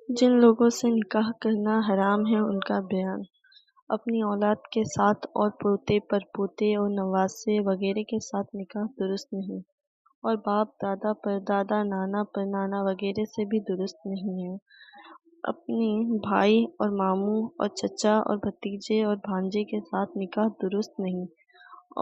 جن لوگوں سے نکاح کرنا حرام ہے ان کا بیان۔ اپنی اولاد کے ساتھ اور پوتے پرپوتے اور نواسے وغیرہ کے ساتھ نکاح درست نہیں، اور باپ دادا پردادا نانا پرنانا وغیرہ سے بھی درست نہیں ہے۔ اپنے بھائی اور ماموں اور چچا اور بھتیجے اور بھانجے کے ساتھ نکاح درست نہیں،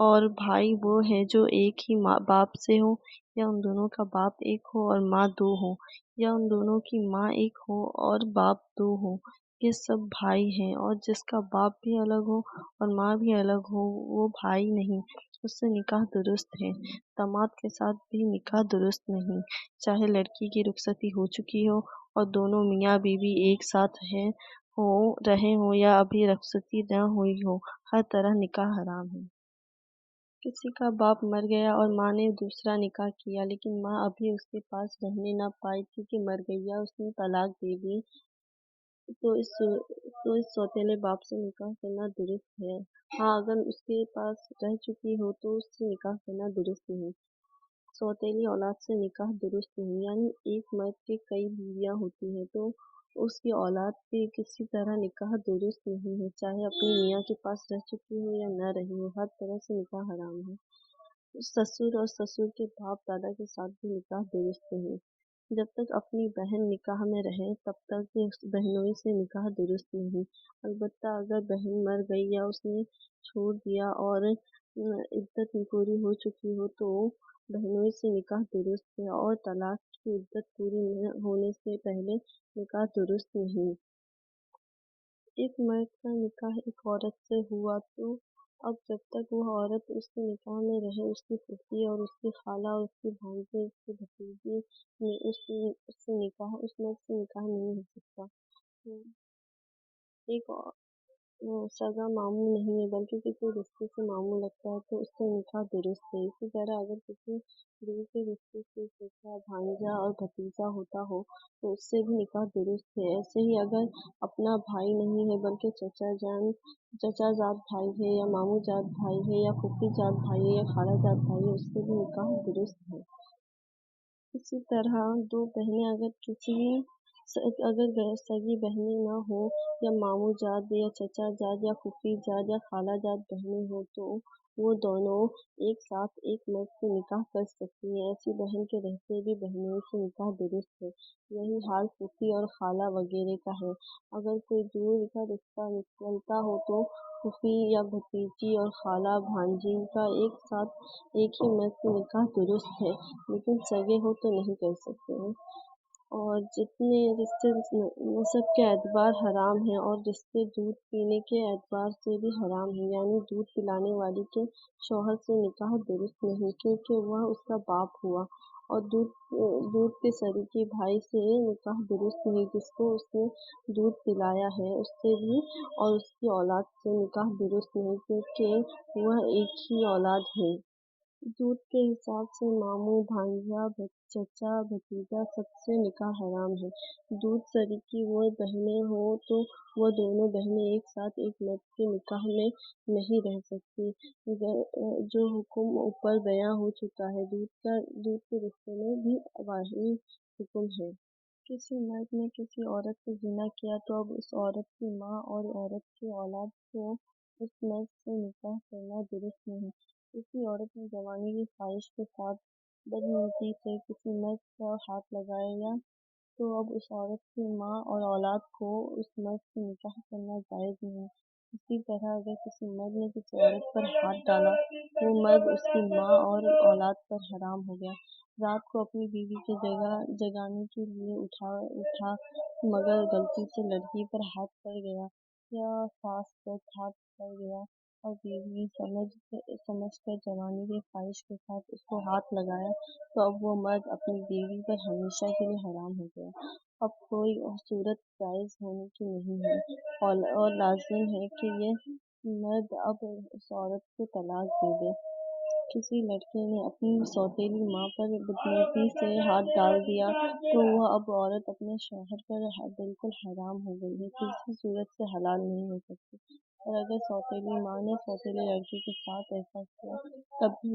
اور بھائی وہ ہے جو ایک ہی باپ سے ہو، یا ان دونوں کا باپ ایک ہو اور ماں دو ہو، یا ان دونوں کی ماں ایک ہو اور باپ دو ہو، یہ سب بھائی ہیں۔ اور جس کا باپ بھی الگ ہو اور ماں بھی الگ ہو وہ بھائی نہیں، اس سے نکاح درست ہے۔ داماد کے ساتھ بھی نکاح درست نہیں، چاہے لڑکی کی رخصتی ہو چکی ہو اور دونوں میاں بیوی ایک ساتھ رہے ہوں یا ابھی رخصتی نہ ہوئی ہو، ہر طرح نکاح حرام ہے۔ کسی کا باپ مر گیا اور ماں نے دوسرا نکاح کیا، لیکن ماں ابھی اس کے پاس رہنے نہ پائی کیونکہ مر گئی یا اس نے طلاق دے دی، تو اس سوتیلے باپ سے نکاح کرنا درست ہے۔ ہاں، اگر اس کے پاس رہ چکی ہو تو اس سے نکاح کرنا درست نہیں۔ سوتیلی اولاد سے نکاح درست نہیں، یعنی ایک مرد کے کئی بیویاں ہوتی ہیں تو اس کی اولاد سے کسی طرح نکاح درست نہیں ہے، چاہے اپنے میاں کے پاس رہ چکی ہو یا نہ رہی ہو، ہر طرح سے نکاح حرام ہے۔ سسر اور سسر کے باپ دادا کے ساتھ بھی نکاح درست نہیں۔ جب تک اپنی بہن نکاح میں رہے تب تک بہنوئی سے نکاح درست نہیں۔ البتہ اگر بہن مر گئی یا اس نے چھوڑ دیا اور عدت پوری ہو چکی ہو تو بہنوئی سے نکاح درست ہے، اور طلاق کی عدت پوری ہونے سے پہلے نکاح درست نہیں۔ ایک مرد کا نکاح ایک عورت سے ہوا تو اب جب تک وہ عورت اس کے نکاح میں رہے اس کی پھوپھی اور اس کی خالہ اور اس کی بھانجی اس کی بھتیجی اس مرد سے نکاح نہیں ہو سکتا۔ ایک سگا ماموں نہیں ہے بلکہ کسی رشتے سے ماموں لگتا ہے تو اس سے نکاح درست ہے۔ اسی طرح اگر کسی دور کے رشتے سے چچا بھانجا اور بھتیجا ہوتا ہو تو اس سے بھی نکاح درست ہے۔ ایسے ہی اگر اپنا بھائی نہیں ہے بلکہ چچا زاد بھائی ہے یا ماموں زاد بھائی ہے یا پھوپھی زاد بھائی ہے یا خالہ زاد بھائی ہے، اس سے بھی نکاح درست ہے۔ اسی طرح دو بہنیں اگر سگی بہنیں نہ ہوں یا ماموں زاد یا چچا زاد یا پھوپھی زاد یا خالہ زاد بہنیں ہوں تو وہ دونوں ایک ساتھ ایک مرد سے نکاح کر سکتی ہیں۔ ایسی بہن کے رہتے بھی بہنوئی سے نکاح درست ہے۔ یہی حال پھوپھی اور خالہ وغیرہ کا ہے۔ اگر کوئی دور کا رشتہ نکلتا ہو تو پھوپھی یا بھتیجی اور خالہ بھانجی کا ایک ساتھ ایک ہی مرد سے نکاح درست ہے، لیکن سگے ہو تو نہیں کر سکتے ہیں۔ اور جتنے رشتے نسب کے اعتبار حرام ہیں اور رشتے دودھ پینے کے اعتبار سے بھی حرام ہیں، یعنی دودھ پلانے والی کے شوہر سے نکاح درست نہیں کیونکہ وہ اس کا باپ ہوا، اور دودھ کے شریکی بھائی سے نکاح درست نہیں جس کو اس نے دودھ پلایا ہے، اس سے بھی، اور اس کی اولاد سے نکاح درست نہیں کیونکہ وہ ایک ہی اولاد ہے۔ دودھ کے حساب سے ماموں بھانجا چچا بھتیجا سب سے نکاح حرام ہے۔ دودھ شریکی وہ بہنیں ہوں تو وہ دونوں بہنیں ایک ساتھ ایک مرد کے نکاح میں نہیں رہ سکتی، جو حکم اوپر بیان ہو چکا ہے۔ دودھ کے رشتے میں بھی وہی حکم ہے۔ کسی مرد نے کسی عورت سے زنا کیا تو اب اس عورت کی ماں اور عورت کی اولاد کو اس مرد سے نکاح کرنا درست نہیں۔ کسی عورت نے جوانی کی خواہش کے ساتھ بدنیتی سے کسی مرد پر ہاتھ لگایا تو اب اس عورت کی ماں اور اولاد کو اس مرد سے نکاح کرنا جائز نہیں۔ اسی طرح اگر کسی مرد نے کسی عورت پر ہاتھ ڈالا تو وہ مرد اس کی ماں اور اولاد پر حرام ہو گیا۔ رات کو اپنی بیوی کو جگانے کے لیے اٹھا مگر غلطی سے لڑکی پر ہاتھ پڑ گیا یا ساس پر ہاتھ پڑ گیا اور بیوی سمجھ کر جوانی کی خواہش کے ساتھ اس کو ہاتھ لگایا تو اب وہ مرد اپنی بیوی پر ہمیشہ کے لیے حرام ہو گیا۔ اب کوئی صورت جائز ہونے کی نہیں ہے اور لازم ہے کہ یہ مرد اب اس عورت کو طلاق دے دے۔ کسی لڑکے نے اپنی سوتیلی ماں پر بدنیتی سے ہاتھ ڈال دیا تو وہ اب عورت اپنے شوہر پر بالکل حرام ہو گئی ہے، کسی صورت سے حلال نہیں ہو سکتی۔ اور اگر سوتیلی ماں نے سوتیلے لڑکے کے ساتھ ایسا کیا تب بھی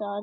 4